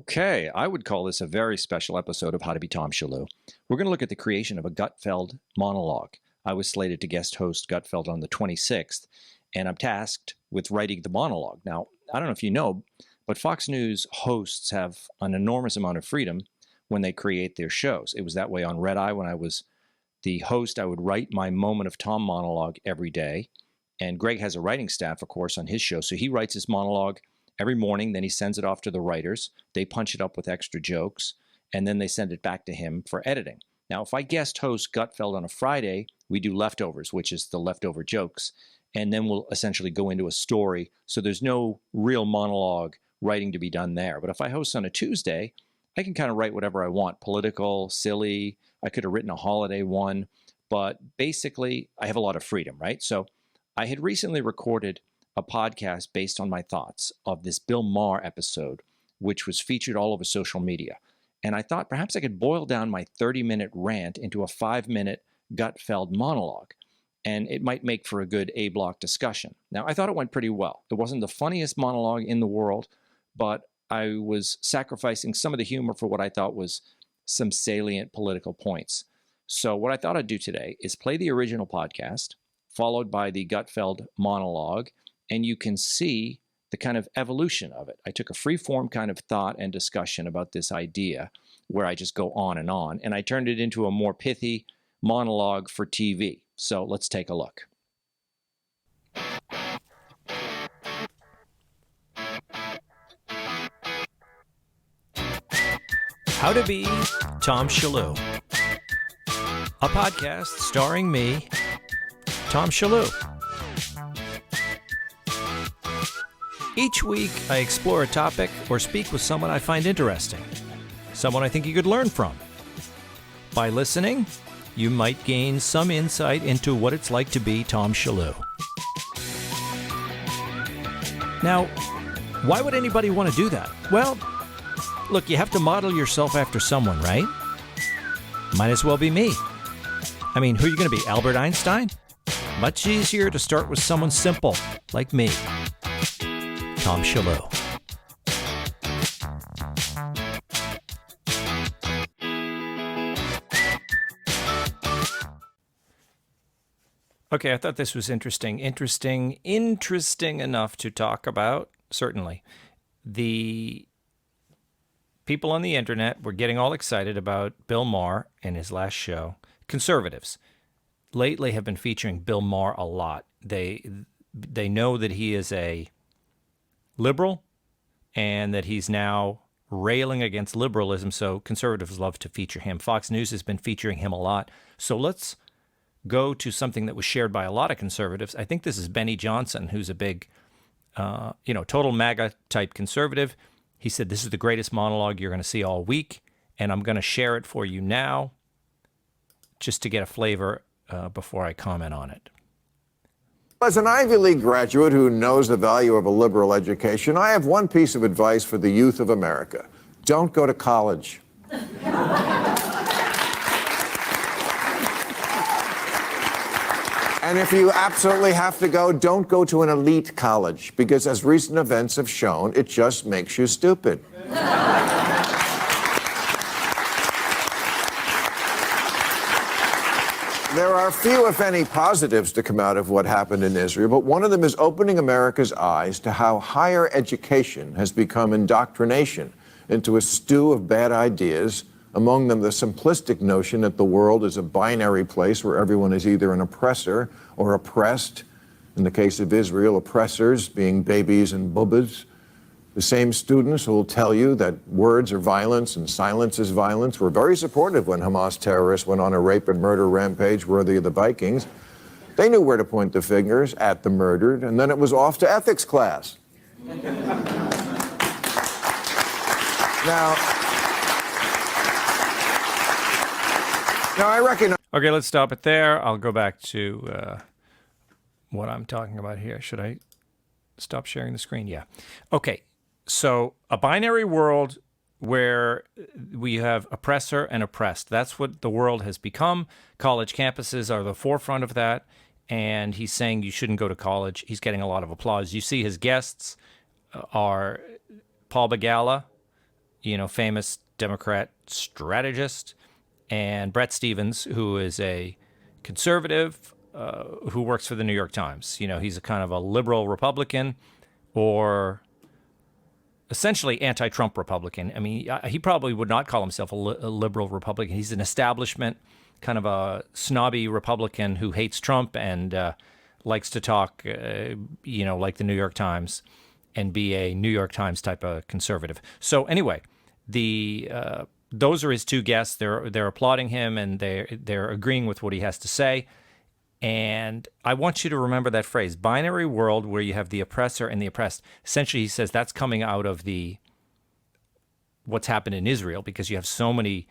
Okay, I would call this a very special episode of How to Be Tom Shillue. We're going to look at the creation of a Gutfeld monologue. I was slated to guest host Gutfeld on the 26th, and I'm tasked with writing the monologue. Now, I don't know if you know, but Fox News hosts have an enormous amount of freedom when they create their shows. It was that way on Red Eye when I was the host. I would write my Moment of Tom monologue every day, and Greg has a writing staff, of course, on his show, so he writes his monologue every morning, then he sends it off to the writers. They punch it up with extra jokes, and then they send it back to him for editing. Now, if I guest host Gutfeld on a Friday, we do leftovers, which is the leftover jokes, and then we'll essentially go into a story. So there's no real monologue writing to be done there. But if I host on a Tuesday, I can kind of write whatever I want, political, silly. I could have written a holiday one, but basically I have a lot of freedom, right? So I had recently recorded a podcast based on my thoughts of this Bill Maher episode, which was featured all over social media. And I thought perhaps I could boil down my 30-minute rant into a 5-minute Gutfeld monologue, and it might make for a good A-block discussion. Now, I thought it went pretty well. It wasn't the funniest monologue in the world, but I was sacrificing some of the humor for what I thought was some salient political points. So what I thought I'd do today is play the original podcast, followed by the Gutfeld monologue, and you can see the kind of evolution of it. I took a free-form kind of thought and discussion about this idea where I just go on, and I turned it into a more pithy monologue for TV. So let's take a look. How to Be Tom Shillue, a podcast starring me, Tom Shillue. Each week, I explore a topic or speak with someone I find interesting, someone I think you could learn from. By listening, you might gain some insight into what it's like to be Tom Shillue. Now, why would anybody want to do that? Well, look, you have to model yourself after someone, right? Might as well be me. I mean, who are you going to be, Albert Einstein? Much easier to start with someone simple, like me. Tom Shillue. Okay, I thought this was interesting enough to talk about, certainly. The people on the internet were getting all excited about Bill Maher and his last show. Conservatives lately have been featuring Bill Maher a lot. They know that he is a liberal and that he's now railing against liberalism, so conservatives love to feature him. Fox News has been featuring him a lot. So let's go to something that was shared by a lot of conservatives. I think this is Benny Johnson, who's a big, total MAGA type conservative. He said, this is the greatest monologue you're going to see all week, and I'm going to share it for you now just to get a flavor before I comment on it. As an Ivy League graduate who knows the value of a liberal education, I have one piece of advice for the youth of America. Don't go to college. And if you absolutely have to go, don't go to an elite college, because as recent events have shown, it just makes you stupid. There are few, if any, positives to come out of what happened in Israel, but one of them is opening America's eyes to how higher education has become indoctrination into a stew of bad ideas, among them the simplistic notion that the world is a binary place where everyone is either an oppressor or oppressed. In the case of Israel, oppressors being babies and bubbas. The same students who will tell you that words are violence and silence is violence were very supportive when Hamas terrorists went on a rape and murder rampage worthy of the Vikings. They knew where to point the fingers at the murdered, and then it was off to ethics class. Now, I recognize... Okay, let's stop it there. I'll go back to what I'm talking about here. Should I stop sharing the screen? Yeah. Okay. So a binary world where we have oppressor and oppressed. That's what the world has become. College campuses are the forefront of that. And he's saying you shouldn't go to college. He's getting a lot of applause. You see his guests are Paul Begala, famous Democrat strategist, and Bret Stephens, who is a conservative who works for the New York Times. He's a kind of a liberal Republican, or essentially anti-Trump Republican. I mean, he probably would not call himself a liberal Republican. He's an establishment, kind of a snobby Republican who hates Trump and likes to talk, like the New York Times, and be a New York Times type of conservative. So anyway, those are his two guests. They're applauding him, and they're agreeing with what he has to say. And I want you to remember that phrase, binary world, where you have the oppressor and the oppressed. Essentially, he says that's coming out of what's happened in Israel, because you have so many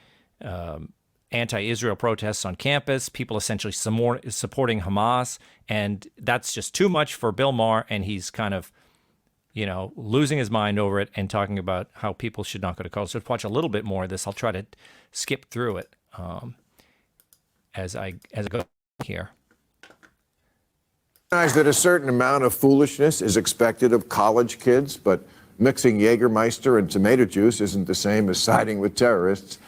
anti-Israel protests on campus, people essentially supporting Hamas, and that's just too much for Bill Maher, and he's kind of losing his mind over it and talking about how people should not go to college. So let's watch a little bit more of this. I'll try to skip through it as I go here. That a certain amount of foolishness is expected of college kids, but mixing Jägermeister and tomato juice isn't the same as siding with terrorists.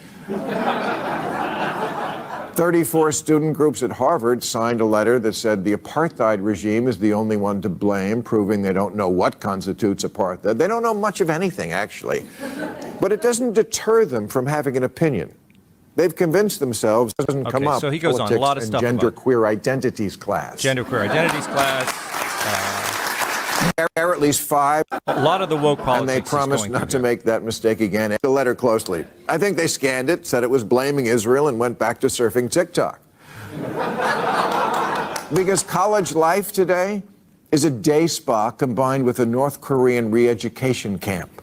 34 student groups at Harvard signed a letter that said the apartheid regime is the only one to blame, proving they don't know what constitutes apartheid. They don't know much of anything, actually. But it doesn't deter them from having an opinion. They've convinced themselves it doesn't come up. So he goes on a lot of stuff gender about queer identities class. Gender queer identities class. There are at least 5. A lot of the woke politics. And they promised not to make that mistake again. The letter closely. I think they scanned it, said it was blaming Israel, and went back to surfing TikTok. Because college life today is a day spa combined with a North Korean re-education camp.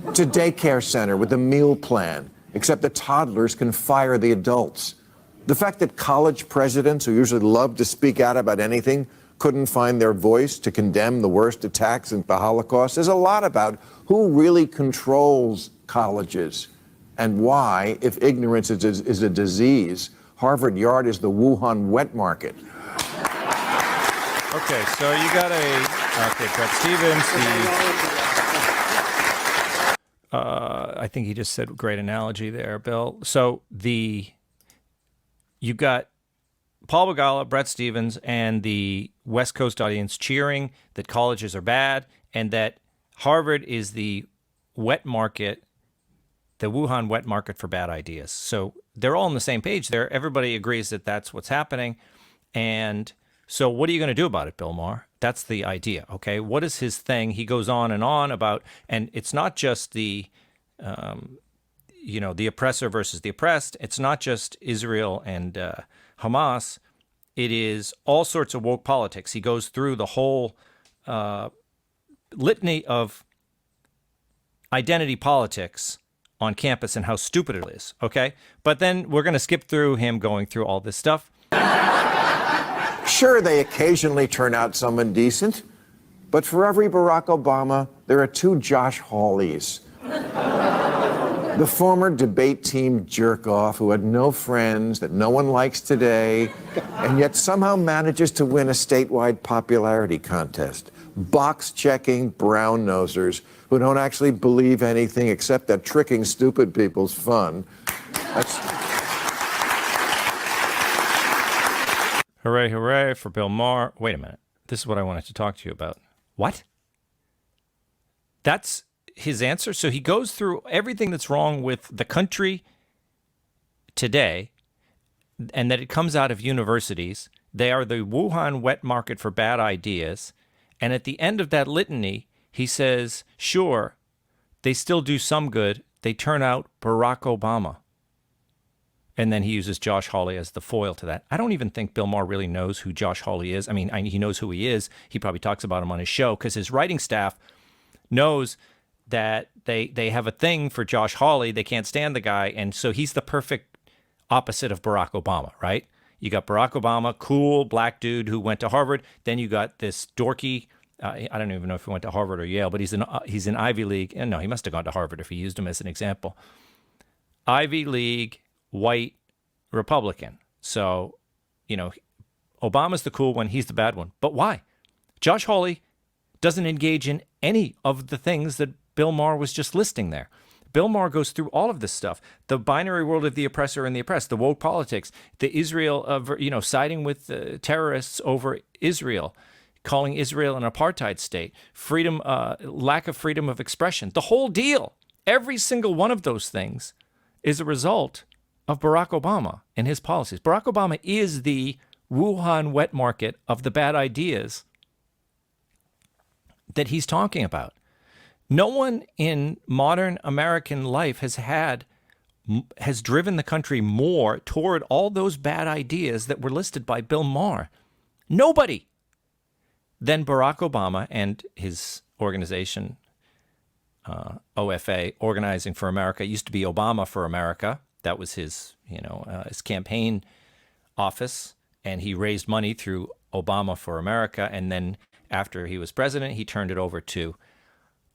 It's a daycare center with a meal plan, except the toddlers can fire the adults. The fact that college presidents, who usually love to speak out about anything, couldn't find their voice to condemn the worst attacks in the Holocaust says a lot about who really controls colleges and why, if ignorance is a disease, Harvard Yard is the Wuhan wet market. Okay, so you got Bret Stephens, I think he just said great analogy there, Bill. So you got Paul Begala, Bret Stephens, and the West Coast audience cheering that colleges are bad and that Harvard is the wet market, the Wuhan wet market for bad ideas. So they're all on the same page there. Everybody agrees that that's what's happening. And so what are you going to do about it, Bill Maher? That's the idea, okay? What is his thing? He goes on about, and it's not just the oppressor versus the oppressed. It's not just Israel and Hamas. It is all sorts of woke politics. He goes through the whole litany of identity politics on campus and how stupid it is, okay? But then we're going to skip through him going through all this stuff. Sure, they occasionally turn out someone decent, but for every Barack Obama, there are 2 Josh Hawleys. The former debate team jerk-off who had no friends, that no one likes today, and yet somehow manages to win a statewide popularity contest. Box-checking brown-nosers who don't actually believe anything except that tricking stupid people's fun. Hooray, hooray for Bill Maher. Wait a minute. This is what I wanted to talk to you about. What? That's his answer? So he goes through everything that's wrong with the country today, and that it comes out of universities. They are the Wuhan wet market for bad ideas. And at the end of that litany, he says, sure, they still do some good. They turn out Barack Obama. And then he uses Josh Hawley as the foil to that. I don't even think Bill Maher really knows who Josh Hawley is. I mean, he knows who he is. He probably talks about him on his show because his writing staff knows that they have a thing for Josh Hawley. They can't stand the guy. And so he's the perfect opposite of Barack Obama, right? You got Barack Obama, cool black dude who went to Harvard. Then you got this dorky, I don't even know if he went to Harvard or Yale, but he's in Ivy League. And no, he must have gone to Harvard if he used him as an example. Ivy League, white Republican. So, Obama's the cool one. He's the bad one. But why? Josh Hawley doesn't engage in any of the things that Bill Maher was just listing there. Bill Maher goes through all of this stuff: the binary world of the oppressor and the oppressed, the woke politics, the Israel of, siding with terrorists over Israel, calling Israel an apartheid state, freedom, lack of freedom of expression, the whole deal. Every single one of those things is a result of Barack Obama and his policies. Barack Obama is the Wuhan wet market of the bad ideas that he's talking about. No one in modern American life has driven the country more toward all those bad ideas that were listed by Bill Maher. Nobody than Barack Obama and his organization, OFA, Organizing for America. It used to be Obama for America. That was his campaign office, and he raised money through Obama for America. And then after he was president, he turned it over to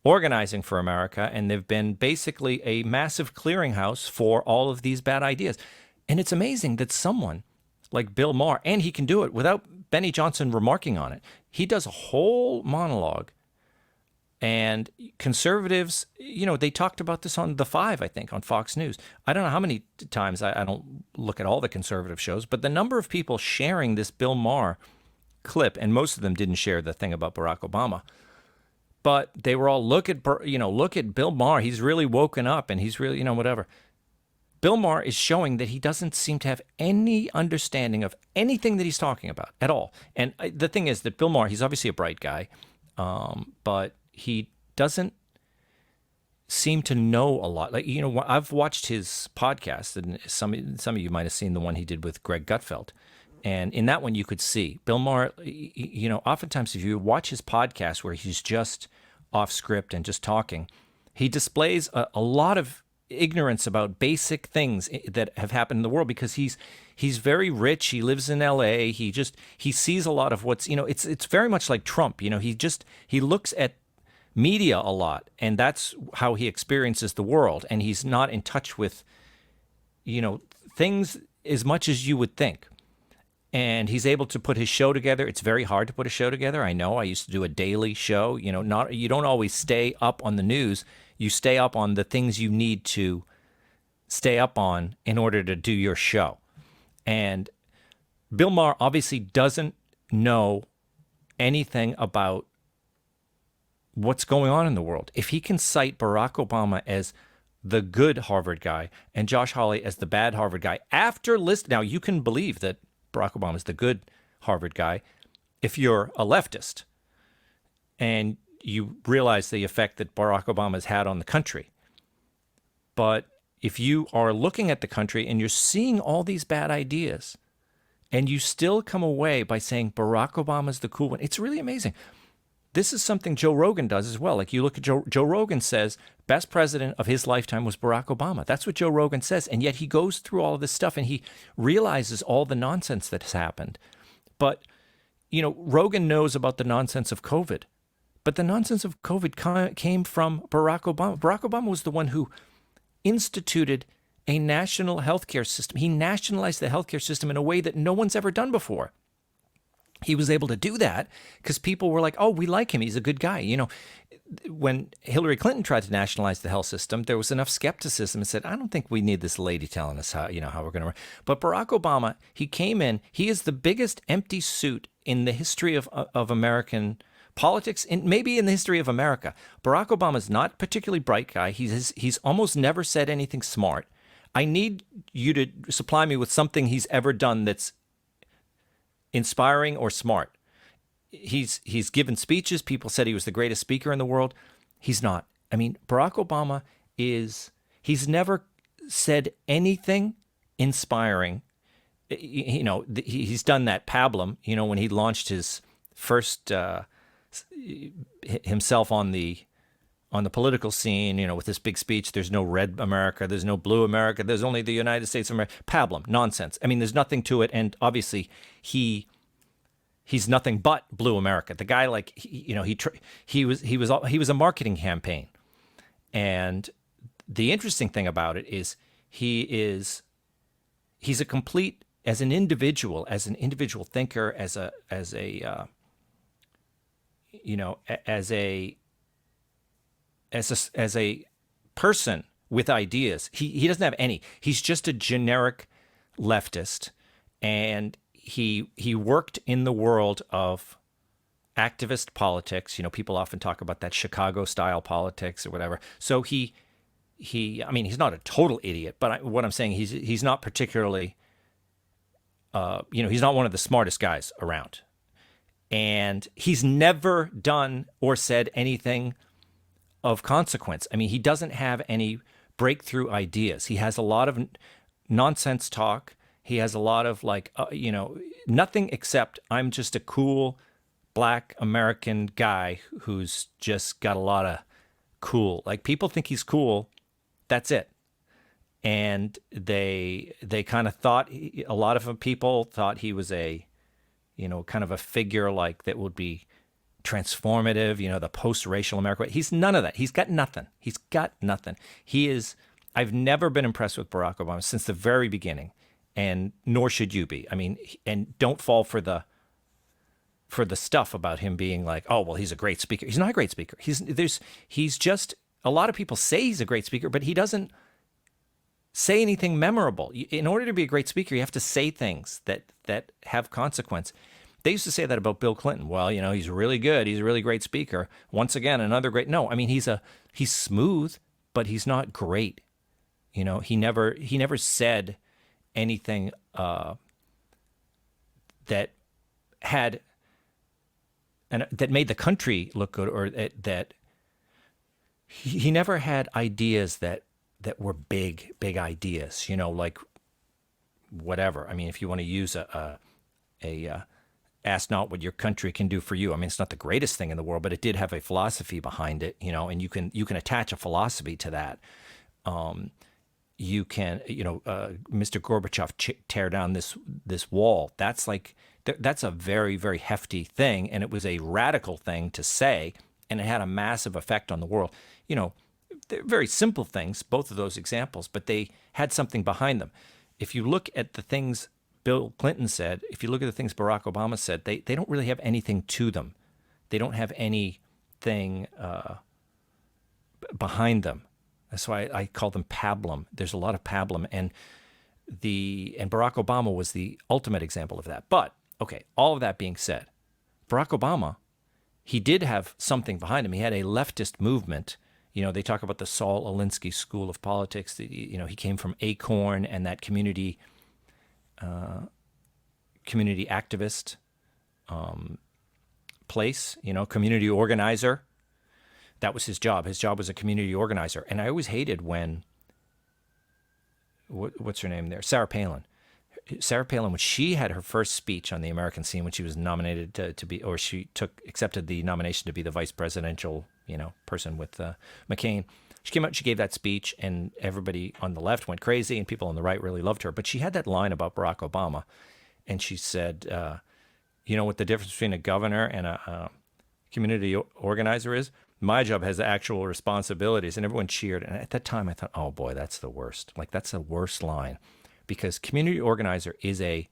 Organizing for America, and they've been basically a massive clearinghouse for all of these bad ideas. And it's amazing that someone like Bill Maher, and he can do it without Benny Johnson remarking on it. He does a whole monologue, and conservatives, they talked about this on The Five, I think, on Fox News. I don't know how many times, I don't look at all the conservative shows, but the number of people sharing this Bill Maher clip, and most of them didn't share the thing about Barack Obama, but they were all, look at Bill Maher. He's really woken up, and he's really, whatever. Bill Maher is showing that he doesn't seem to have any understanding of anything that he's talking about at all. And the thing is that Bill Maher, he's obviously a bright guy, but he doesn't seem to know a lot. Like, I've watched his podcast, and some of you might have seen the one he did with Greg Gutfeld. And in that one, you could see Bill Maher, oftentimes if you watch his podcast where he's just off script and just talking, he displays a lot of ignorance about basic things that have happened in the world, because he's very rich. He lives in LA. He sees a lot of what's, it's very much like Trump. He looks at media a lot, and that's how he experiences the world. And he's not in touch with, things as much as you would think. And he's able to put his show together. It's very hard to put a show together. I know. I used to do a daily show. You don't always stay up on the news. You stay up on the things you need to stay up on in order to do your show. And Bill Maher obviously doesn't know anything about what's going on in the world. If he can cite Barack Obama as the good Harvard guy and Josh Hawley as the bad Harvard guy, now you can believe that Barack Obama is the good Harvard guy if you're a leftist and you realize the effect that Barack Obama has had on the country. But if you are looking at the country and you're seeing all these bad ideas, and you still come away by saying Barack Obama's the cool one, it's really amazing. This is something Joe Rogan does as well. Like, you look at Joe Rogan says best president of his lifetime was Barack Obama. That's what Joe Rogan says. And yet he goes through all of this stuff and he realizes all the nonsense that has happened. But, Rogan knows about the nonsense of COVID. But the nonsense of COVID came from Barack Obama. Barack Obama was the one who instituted a national healthcare system. He nationalized the healthcare system in a way that no one's ever done before. He was able to do that because people were like, oh, we like him. He's a good guy. When Hillary Clinton tried to nationalize the health system, there was enough skepticism and said, I don't think we need this lady telling us how we're going to run. But Barack Obama, he came in, he is the biggest empty suit in the history of American politics, and maybe in the history of America. Barack Obama is not a particularly bright guy. He's almost never said anything smart. I need you to supply me with something he's ever done that's inspiring or smart. He's given speeches. People said he was the greatest speaker in the world. He's not. I mean, Barack Obama he's never said anything inspiring. He's done that pablum, when he launched his first himself on the political scene, with this big speech. There's no red America. There's no blue America. There's only the United States of America. Pablum, nonsense. I mean, there's nothing to it. And obviously he's nothing but blue America. The guy, he was a marketing campaign. And the interesting thing about it is he's a complete, as an individual thinker, as a person, with ideas. He doesn't have any. He's just a generic leftist, and he worked in the world of activist politics. You know, people often talk about that Chicago style politics or whatever. So I mean, he's not a total idiot, but what I'm saying, he's not particularly, he's not one of the smartest guys around. And he's never done or said anything of consequence. I mean, he doesn't have any breakthrough ideas. He has a lot of nonsense talk. He has a lot of nothing except I'm just a cool Black American guy who's just got a lot of cool. Like, people think he's cool. That's it. And they kind of thought, a lot of people thought he was a, kind of a figure like that would be transformative, the post-racial America. He's none of that. He's got nothing. I've never been impressed with Barack Obama since the very beginning, and nor should you be. I mean, and don't fall for the stuff about him being like, oh, well, he's a great speaker. He's not a great speaker. He's just, a lot of people say he's a great speaker, but he doesn't say anything memorable. In order to be a great speaker, you have to say things that have consequence. They used to say that about Bill Clinton. Well, he's really good. He's a really great speaker. Once again, another great. No, I mean, he's smooth, but he's not great. He never said anything that had that made the country look good, or that he never had ideas that were big ideas, like whatever. I mean, if you want to use a ask not what your country can do for you. I mean, it's not the greatest thing in the world, but it did have a philosophy behind it, and you can attach a philosophy to that. You can, Mr. Gorbachev tear down this wall. That's a very, very hefty thing, and it was a radical thing to say, and it had a massive effect on the world. They're very simple things, both of those examples, but they had something behind them. If you look at the things Bill Clinton said, if you look at the things Barack Obama said, they don't really have anything to them. They don't have anything behind them. That's why I call them pablum. There's a lot of pablum, and Barack Obama was the ultimate example of that. But okay, all of that being said, Barack Obama, he did have something behind him. He had a leftist movement. They talk about the Saul Alinsky School of Politics. He came from Acorn and that community activist place, community organizer. That was his job. His job was a community organizer. And I always hated when, what's her name there? Sarah Palin, when she had her first speech on the American scene, when she was nominated to be, or she accepted the nomination to be the vice presidential, person with McCain. She came out, she gave that speech, and everybody on the left went crazy, and people on the right really loved her. But she had that line about Barack Obama, and she said, what the difference between a governor and a community organizer is? My job has actual responsibilities. And everyone cheered. And at that time, I thought, oh boy, that's the worst. Like, that's the worst line, because community organizer is a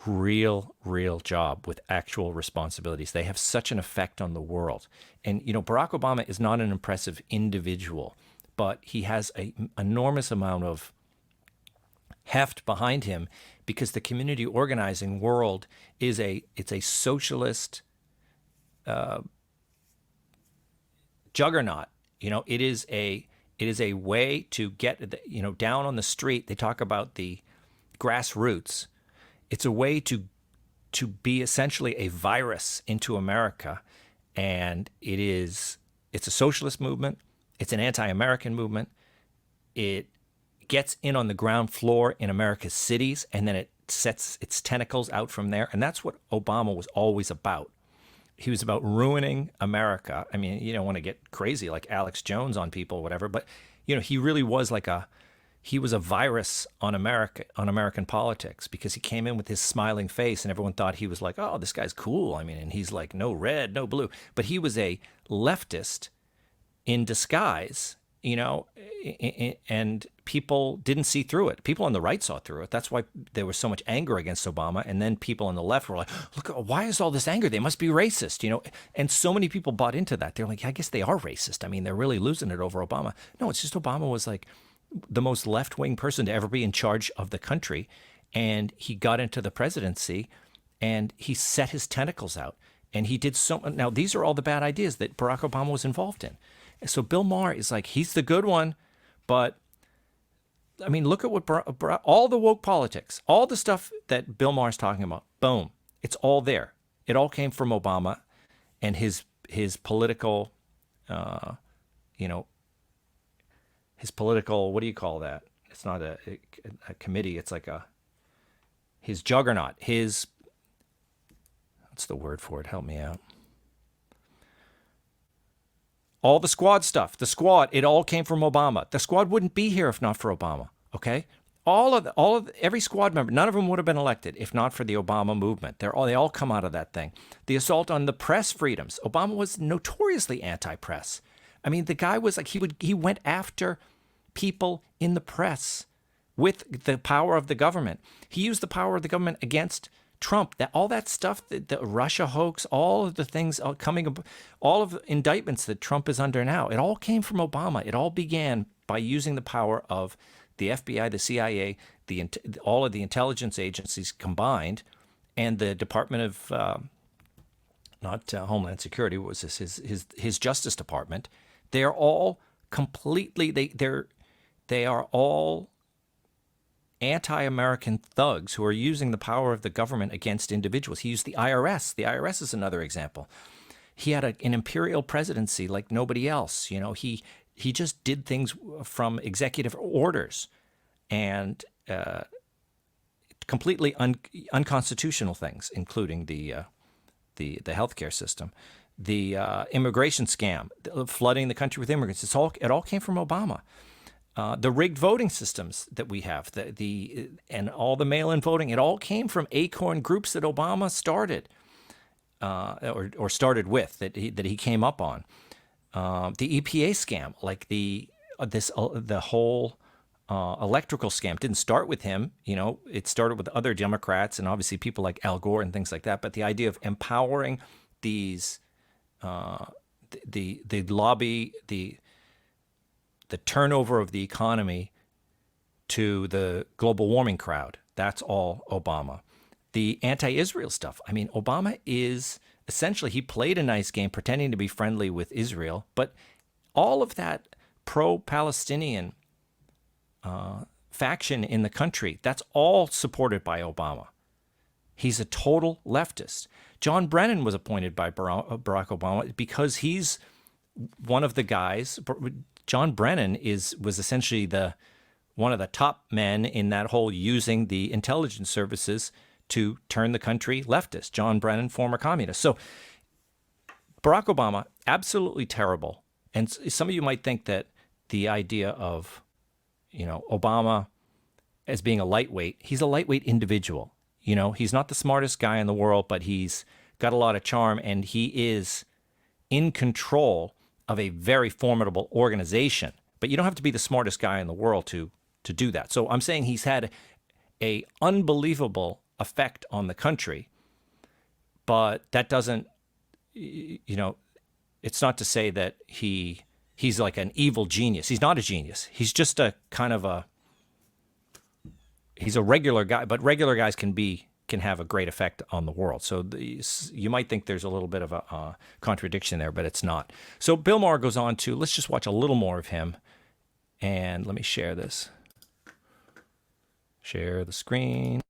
real job with actual responsibilities. They have such an effect on the world. And, Barack Obama is not an impressive individual, but he has an enormous amount of heft behind him, because the community organizing world it's a socialist juggernaut. It is a way to get, down on the street. They talk about the grassroots. It's a way to be essentially a virus into America. And it's a socialist movement. It's an anti-American movement. It gets in on the ground floor in America's cities, and then it sets its tentacles out from there. And that's what Obama was always about. He was about ruining America. I mean, you don't want to get crazy like Alex Jones on people or whatever, but, he really was he was a virus on American politics, because he came in with his smiling face and everyone thought he was like, oh, this guy's cool. I mean, and he's like, no red, no blue. But he was a leftist in disguise, you know, and people didn't see through it. People on the right saw through it. That's why there was so much anger against Obama. And then people on the left were like, look, why is all this anger? They must be racist, you know? And so many people bought into that. They're like, I guess they are racist. I mean, they're really losing it over Obama. No, it's just Obama was like the most left-wing person to ever be in charge of the country. And he got into the presidency and he set his tentacles out. And he did so. Now, these are all the bad ideas that Barack Obama was involved in. And so Bill Maher is like, he's the good one. But I mean, look at what all the woke politics, all the stuff that Bill Maher's talking about. Boom, it's all there. It all came from Obama and his political, you know, his political. What do you call that? It's not a committee. It's like his juggernaut. What's the word for it? Help me out. All the squad stuff, it all came from Obama. The squad wouldn't be here if not for Obama. Okay, every squad member, none of them would have been elected if not for the Obama movement. They all come out of that thing. The assault on the press freedoms. Obama was notoriously anti-press. I mean, the guy was like he went after people in the press with the power of the government. He used the power of the government against Trump, all that stuff, the Russia hoax, all of the things all of the indictments that Trump is under now, it all came from Obama. It all began by using the power of the FBI, the CIA, all of the intelligence agencies combined, and the Department of not Homeland Security. What was this? His Justice Department. They're all completely. They are all anti-American thugs who are using the power of the government against individuals. He used the IRS. The IRS is another example. He had an imperial presidency like nobody else. You know, he just did things from executive orders and completely unconstitutional things, including the healthcare system, the immigration scam, flooding the country with immigrants. It all came from Obama. The rigged voting systems that we have, and all the mail-in voting, it all came from acorn groups that Obama started, or started with, that he came up on. The EPA scam, like the whole electrical scam, didn't start with him. You know, it started with other Democrats and obviously people like Al Gore and things like that. But the idea of empowering these, the lobby, the turnover of the economy to the global warming crowd. That's all Obama. The anti-Israel stuff. I mean, Obama is essentially, he played a nice game pretending to be friendly with Israel, but all of that pro-Palestinian faction in the country, that's all supported by Obama. He's a total leftist. John Brennan was appointed by Barack Obama because he's one of the guys. John Brennan was essentially one of the top men in that whole using the intelligence services to turn the country leftist. John Brennan, former communist. So Barack Obama, absolutely terrible. And some of you might think that the idea of, you know, Obama as being a lightweight, he's a lightweight individual. You know, he's not the smartest guy in the world, but he's got a lot of charm, and he is in control of a very formidable organization. But you don't have to be the smartest guy in the world to do that. So I'm saying he's had a unbelievable effect on the country, but that doesn't, you know, it's not to say that he's like an evil genius. He's not a genius. He's just a kind of he's a regular guy, but regular guys can have a great effect on the world. So you might think there's a little bit of a contradiction there, but it's not. So Bill Maher goes on to, let's just watch a little more of him. And let me share this. Share the screen.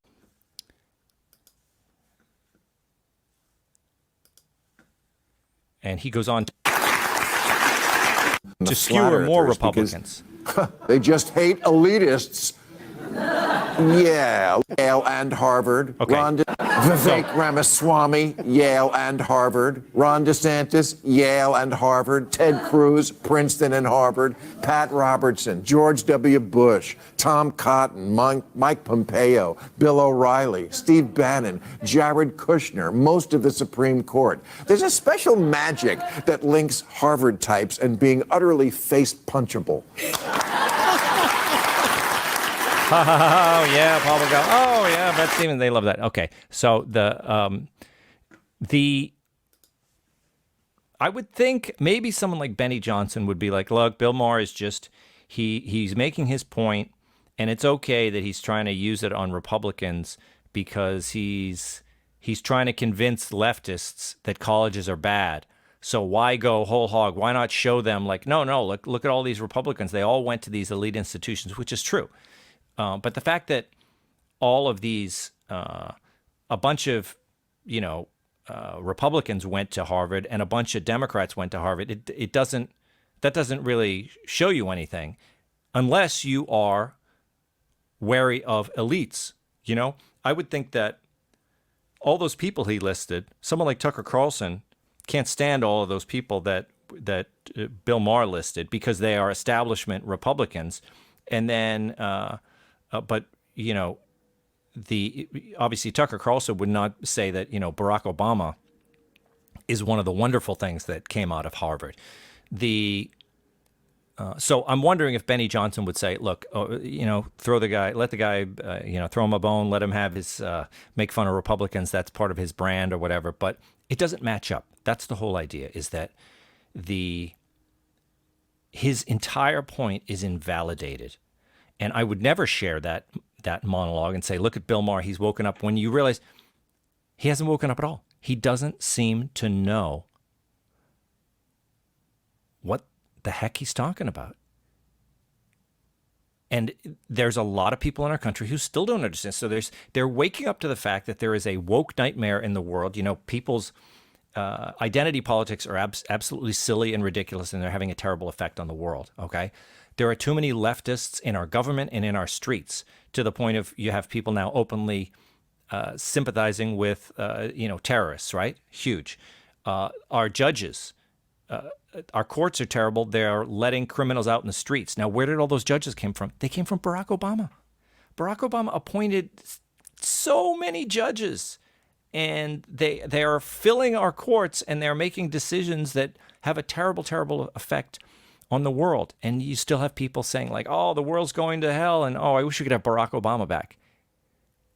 And he goes on to skewer more Republicans. They just hate elitists Yale and Harvard. Okay. Vivek Ramaswamy, Yale and Harvard. Ron DeSantis, Yale and Harvard. Ted Cruz, Princeton and Harvard. Pat Robertson, George W. Bush, Tom Cotton, Mike Pompeo, Bill O'Reilly, Steve Bannon, Jared Kushner, most of the Supreme Court. There's a special magic that links Harvard types and being utterly face-punchable. Oh, yeah, Paul will go, oh, yeah, Brett Stevens, they love that. Okay, so I would think maybe someone like Benny Johnson would be like, look, Bill Maher is just, he's making his point, and it's okay that he's trying to use it on Republicans because he's trying to convince leftists that colleges are bad. So why go whole hog? Why not show them like, no, look at all these Republicans. They all went to these elite institutions, which is true. But the fact that all of these, a bunch of, Republicans went to Harvard and a bunch of Democrats went to Harvard, that doesn't really show you anything unless you are wary of elites. I would think that all those people he listed, someone like Tucker Carlson can't stand all of those people that Bill Maher listed because they are establishment Republicans. And then, but obviously Tucker Carlson would not say that Barack Obama is one of the wonderful things that came out of Harvard. So I'm wondering if Benny Johnson would say, look, throw the guy, let the guy, throw him a bone, let him have his make fun of Republicans. That's part of his brand or whatever. But it doesn't match up. That's the whole idea, is that his entire point is invalidated. And I would never share that monologue and say, look at Bill Maher, he's woken up, when you realize he hasn't woken up at all. He doesn't seem to know what the heck he's talking about. And there's a lot of people in our country who still don't understand. So they're waking up to the fact that there is a woke nightmare in the world. People's identity politics are absolutely silly and ridiculous, and they're having a terrible effect on the world, okay? There are too many leftists in our government and in our streets, to the point of you have people now openly sympathizing with, terrorists, right? Huge. Our judges, our courts are terrible. They're letting criminals out in the streets. Now, where did all those judges came from? They came from Barack Obama. Barack Obama appointed so many judges, and they are filling our courts, and they're making decisions that have a terrible, terrible effect on the world. And you still have people saying like, oh, the world's going to hell, and oh, I wish we could have Barack Obama back.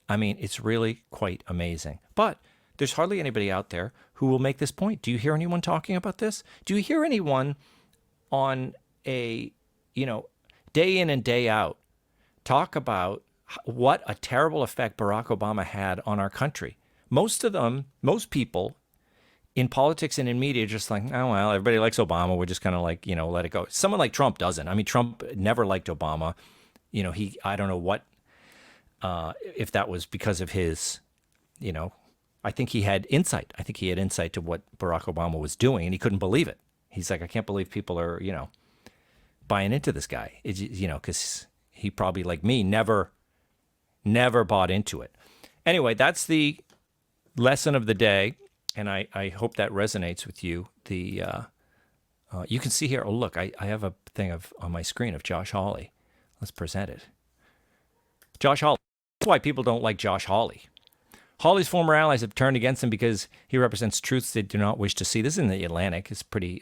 I mean, it's really quite amazing. But there's hardly anybody out there who will make this point. Do you hear anyone talking about this? Do you hear anyone on a, day in and day out talk about what a terrible effect Barack Obama had on our country? Most people in politics and in media, just like, oh, well, everybody likes Obama. We're just kind of like, let it go. Someone like Trump doesn't. I mean, Trump never liked Obama. I don't know what, if that was because of his, I think he had insight. I think he had insight to what Barack Obama was doing, and he couldn't believe it. He's like, I can't believe people are, buying into this guy. Because he probably, like me, never bought into it. Anyway, that's the lesson of the day. And I hope that resonates with you. You can see here, oh, look, I have a thing on my screen of Josh Hawley. Let's present it. Josh Hawley. That's why people don't like Josh Hawley. Hawley's former allies have turned against him because he represents truths they do not wish to see. This is in the Atlantic. It's pretty,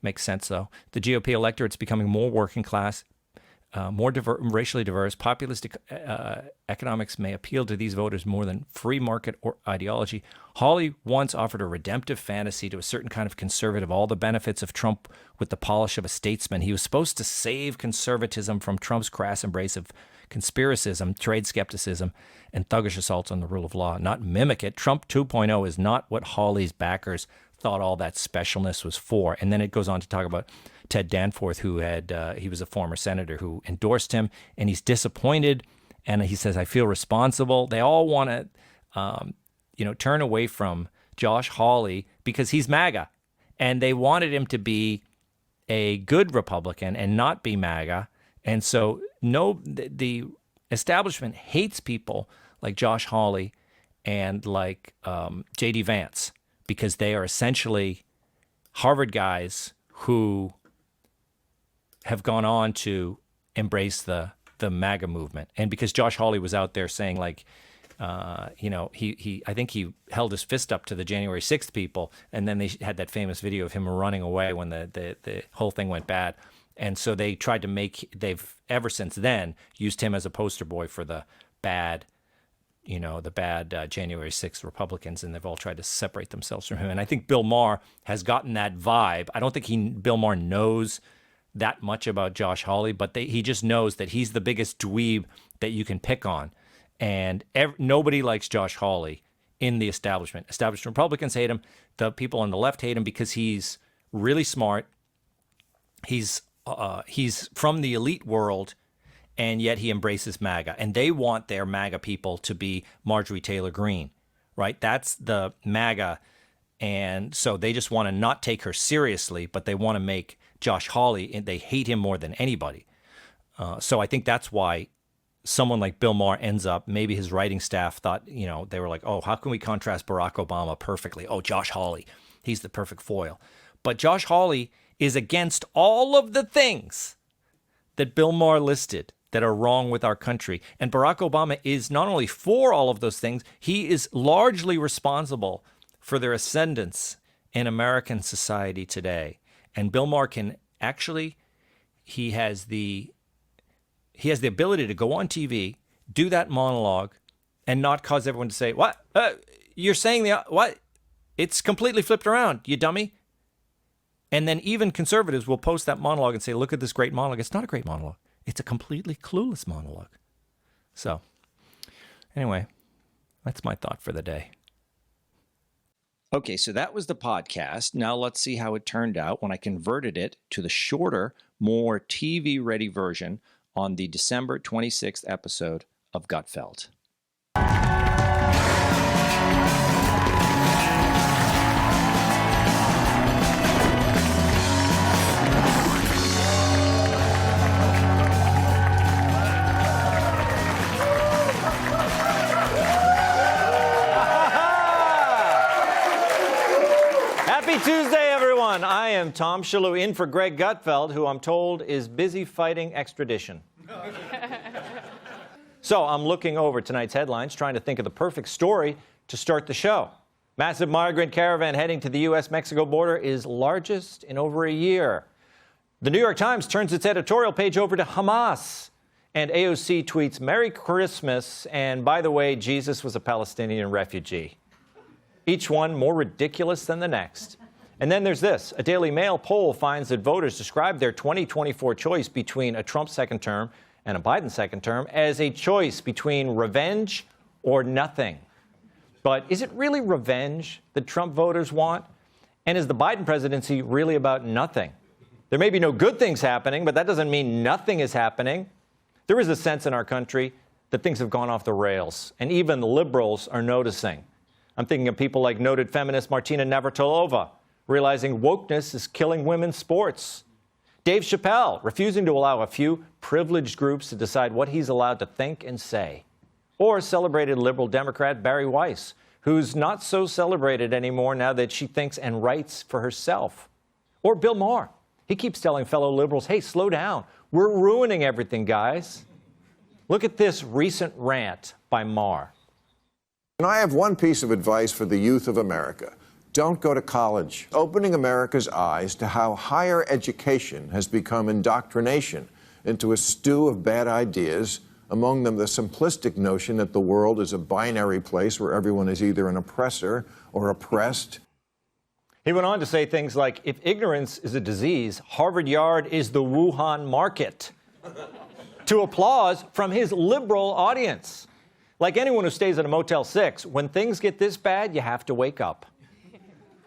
makes sense, though. The GOP electorate's becoming more working class, more racially diverse. Populist economics may appeal to these voters more than free market or ideology. Hawley once offered a redemptive fantasy to a certain kind of conservative, all the benefits of Trump with the polish of a statesman. He was supposed to save conservatism from Trump's crass embrace of conspiracism, trade skepticism, and thuggish assaults on the rule of law, not mimic it. Trump 2.0 is not what Hawley's backers thought all that specialness was for. And then it goes on to talk about Ted Danforth, who he was a former senator who endorsed him, and he's disappointed. And he says, I feel responsible. They all want to, turn away from Josh Hawley because he's MAGA. And they wanted him to be a good Republican and not be MAGA. And so the establishment hates people like Josh Hawley and like J.D. Vance because they are essentially Harvard guys who have gone on to embrace the MAGA movement. And because Josh Hawley was out there saying like, I think he held his fist up to the January 6th people, and then they had that famous video of him running away when the whole thing went bad. And so they tried to they've ever since then used him as a poster boy for the bad January 6th Republicans, and they've all tried to separate themselves from him. And I think Bill Maher has gotten that vibe. I don't think Bill Maher knows that much about Josh Hawley, but he just knows that he's the biggest dweeb that you can pick on. And nobody likes Josh Hawley in the establishment. Establishment Republicans hate him. The people on the left hate him because he's really smart. He's from the elite world, and yet he embraces MAGA. And they want their MAGA people to be Marjorie Taylor Greene, right? That's the MAGA. And so they just want to not take her seriously, but they want to make Josh Hawley, and they hate him more than anybody. So I think that's why someone like Bill Maher ends up, maybe his writing staff thought, they were like, oh, how can we contrast Barack Obama perfectly? Oh, Josh Hawley, he's the perfect foil. But Josh Hawley is against all of the things that Bill Maher listed that are wrong with our country. And Barack Obama is not only for all of those things, he is largely responsible for their ascendance in American society today. And Bill Maher can actually, he has the ability to go on TV, do that monologue, and not cause everyone to say, what? You're saying what? It's completely flipped around, you dummy. And then even conservatives will post that monologue and say, look at this great monologue. It's not a great monologue. It's a completely clueless monologue. So anyway, that's my thought for the day. Okay, so that was the podcast. Now let's see how it turned out when I converted it to the shorter, more TV-ready version on the December 26th episode of Gutfeld. Happy Tuesday, everyone. I am Tom Shillue in for Greg Gutfeld, who I'm told is busy fighting extradition. So I'm looking over tonight's headlines, trying to think of the perfect story to start the show. Massive migrant caravan heading to the U.S.-Mexico border is largest in over a year. The New York Times turns its editorial page over to Hamas. And AOC tweets, Merry Christmas, and by the way, Jesus was a Palestinian refugee. Each one more ridiculous than the next. And then there's this. A Daily Mail poll finds that voters describe their 2024 choice between a Trump second term and a Biden second term as a choice between revenge or nothing. But is it really revenge that Trump voters want? And is the Biden presidency really about nothing? There may be no good things happening, but that doesn't mean nothing is happening. There is a sense in our country that things have gone off the rails, and even the liberals are noticing. I'm thinking of people like noted feminist Martina Navratilova, realizing wokeness is killing women's sports. Dave Chappelle, refusing to allow a few privileged groups to decide what he's allowed to think and say. Or celebrated liberal Democrat Barry Weiss, who's not so celebrated anymore now that she thinks and writes for herself. Or Bill Maher. He keeps telling fellow liberals, hey, slow down. We're ruining everything, guys. Look at this recent rant by Maher. And I have one piece of advice for the youth of America. Don't go to college. Opening America's eyes to how higher education has become indoctrination into a stew of bad ideas, among them the simplistic notion that the world is a binary place where everyone is either an oppressor or oppressed. He went on to say things like, if ignorance is a disease, Harvard Yard is the Wuhan market. To applause from his liberal audience. Like anyone who stays at a Motel 6, when things get this bad, you have to wake up.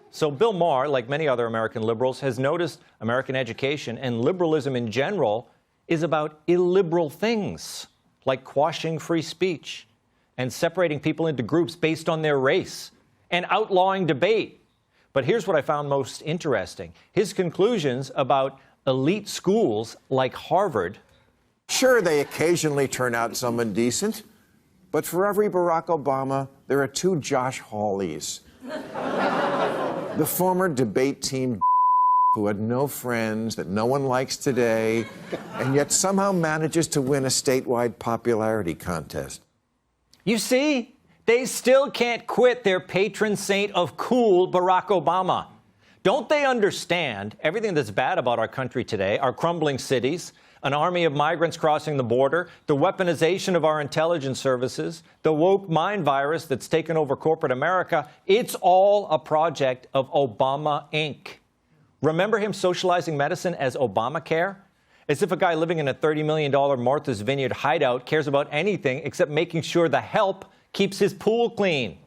So Bill Maher, like many other American liberals, has noticed American education and liberalism in general is about illiberal things, like quashing free speech and separating people into groups based on their race and outlawing debate. But here's what I found most interesting. His conclusions about elite schools like Harvard Sure, they occasionally turn out someone decent, but for every Barack Obama, there are two Josh Hawleys. The former debate team who had no friends, that no one likes today, and yet somehow manages to win a statewide popularity contest. You see, they still can't quit their patron saint of cool, Barack Obama. Don't they understand everything that's bad about our country today, our crumbling cities, an army of migrants crossing the border, the weaponization of our intelligence services, the woke mind virus that's taken over corporate America? It's all a project of Obama, Inc. Remember him socializing medicine as Obamacare? As if a guy living in a $30 million Martha's Vineyard hideout cares about anything except making sure the help keeps his pool clean.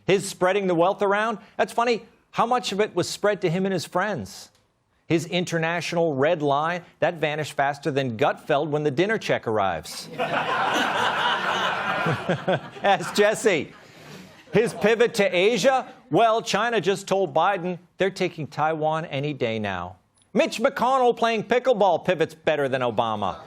His spreading the wealth around? That's funny. How much of it was spread to him and his friends? His international red line, that vanished faster than Gutfeld when the dinner check arrives. Ask Jesse. His pivot to Asia? Well, China just told Biden they're taking Taiwan any day now. Mitch McConnell playing pickleball pivots better than Obama.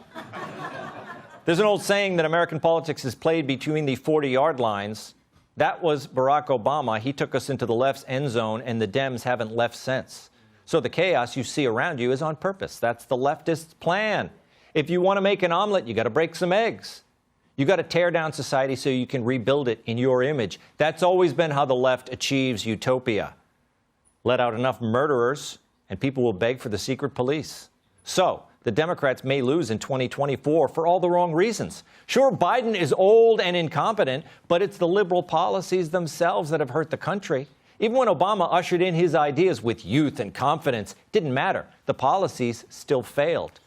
There's an old saying that American politics is played between the 40-yard lines. That was Barack Obama. He took us into the left's end zone, and the Dems haven't left since. So the chaos you see around you is on purpose. That's the leftist plan. If you want to make an omelet, you got to break some eggs. You got to tear down society so you can rebuild it in your image. That's always been how the left achieves utopia. Let out enough murderers, and people will beg for the secret police. So the Democrats may lose in 2024 for all the wrong reasons. Sure, Biden is old and incompetent, but it's the liberal policies themselves that have hurt the country. Even when Obama ushered in his ideas with youth and confidence, it didn't matter. The policies still failed.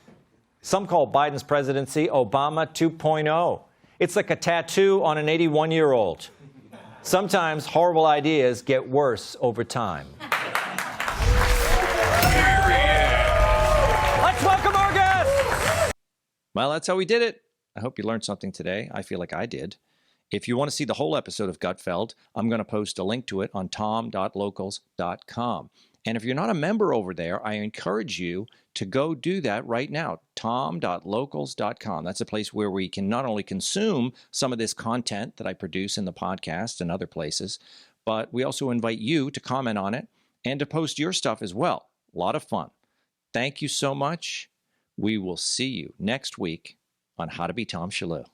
Some call Biden's presidency Obama 2.0. It's like a tattoo on an 81-year-old. Sometimes horrible ideas get worse over time. Let's welcome our guest! Well, that's how we did it. I hope you learned something today. I feel like I did. If you want to see the whole episode of Gutfeld, I'm going to post a link to it on tom.locals.com. And if you're not a member over there, I encourage you to go do that right now, tom.locals.com. That's a place where we can not only consume some of this content that I produce in the podcast and other places, but we also invite you to comment on it and to post your stuff as well. A lot of fun. Thank you so much. We will see you next week on How to Be Tom Shillue.